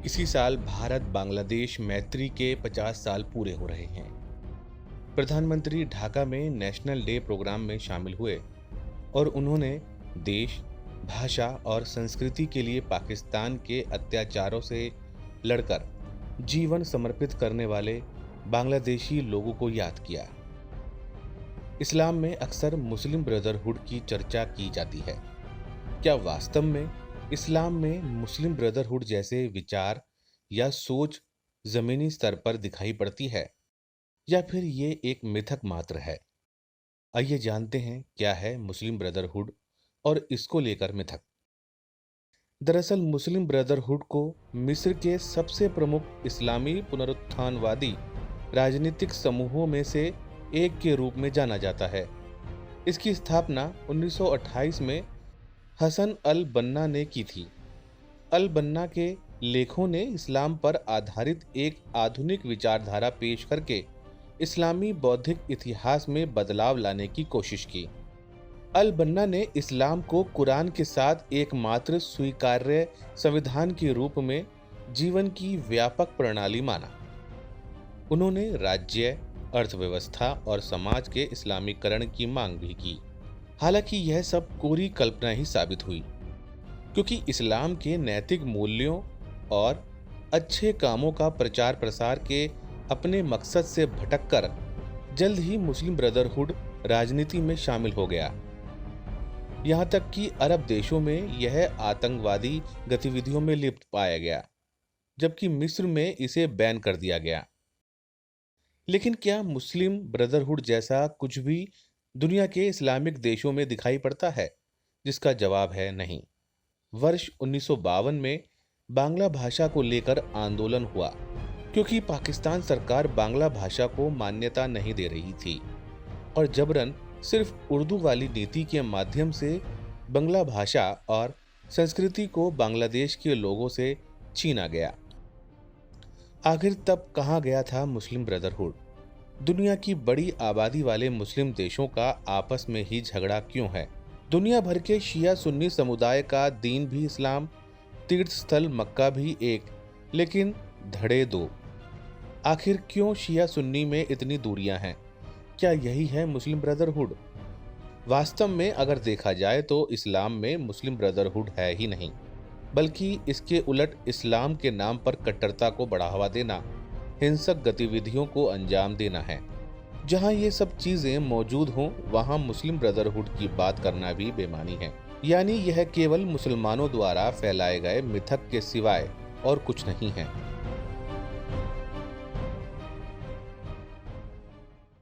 इसी साल भारत बांग्लादेश मैत्री के 50 साल पूरे हो रहे हैं। प्रधानमंत्री ढाका में नेशनल डे प्रोग्राम में शामिल हुए और उन्होंने देश, भाषा और संस्कृति के लिए पाकिस्तान के अत्याचारों से लड़कर जीवन समर्पित करने वाले बांग्लादेशी लोगों को याद किया। इस्लाम में अक्सर मुस्लिम ब्रदरहुड की चर्चा की जाती है। क्या वास्तव में इस्लाम में मुस्लिम ब्रदरहुड जैसे विचार या सोच जमीनी स्तर पर दिखाई पड़ती है, या फिर ये एक मिथक मात्र है? आइए जानते हैं क्या है मुस्लिम ब्रदरहुड और इसको लेकर मिथक। दरअसल मुस्लिम ब्रदरहुड को मिस्र के सबसे प्रमुख इस्लामी पुनरुत्थानवादी राजनीतिक समूहों में से एक के रूप में जाना जाता है। इसकी स्थापना 1928 में हसन अल बन्ना ने की थी। अल बन्ना के लेखों ने इस्लाम पर आधारित एक आधुनिक विचारधारा पेश करके इस्लामी बौद्धिक इतिहास में बदलाव लाने की कोशिश की। अल बन्ना ने इस्लाम को कुरान के साथ एकमात्र स्वीकार्य संविधान के रूप में जीवन की व्यापक प्रणाली माना। उन्होंने राज्य, अर्थव्यवस्था और समाज के इस्लामीकरण की मांग भी की। हालांकि यह सब कोरी कल्पना ही साबित हुई, क्योंकि इस्लाम के नैतिक मूल्यों और अच्छे कामों का प्रचार प्रसार के अपने मकसद से भटककर जल्द ही मुस्लिम ब्रदरहुड राजनीति में शामिल हो गया। यहाँ तक कि अरब देशों में यह आतंकवादी गतिविधियों में लिप्त पाया गया, जबकि मिस्र में इसे बैन कर दिया गया। लेकिन क्या मुस्लिम ब्रदरहुड जैसा कुछ भी दुनिया के इस्लामिक देशों में दिखाई पड़ता है? जिसका जवाब है नहीं। वर्ष 1952 में बांग्ला भाषा को लेकर आंदोलन हुआ, क्योंकि पाकिस्तान सरकार बांग्ला भाषा को मान्यता नहीं दे रही थी और जबरन सिर्फ उर्दू वाली नीति के माध्यम से बांग्ला भाषा और संस्कृति को बांग्लादेश के लोगों से छीना गया। आखिर तब कहाँ गया था मुस्लिम ब्रदरहुड? दुनिया की बड़ी आबादी वाले मुस्लिम देशों का आपस में ही झगड़ा क्यों है? दुनिया भर के शिया सुन्नी समुदाय का दीन भी इस्लाम, तीर्थ स्थल मक्का भी एक, लेकिन धड़े दो। आखिर क्यों शिया सुन्नी में इतनी दूरियां हैं? क्या यही है मुस्लिम ब्रदरहुड? वास्तव में अगर देखा जाए तो इस्लाम में मुस्लिम ब्रदरहुड है ही नहीं, बल्कि इसके उलट इस्लाम के नाम पर कट्टरता को बढ़ावा देना, हिंसक गतिविधियों को अंजाम देना है। जहां ये सब चीजें मौजूद हों, वहां मुस्लिम ब्रदरहुड की बात करना भी बेमानी है। यानी यह केवल मुसलमानों द्वारा फैलाए गए मिथक के सिवाय और कुछ नहीं है।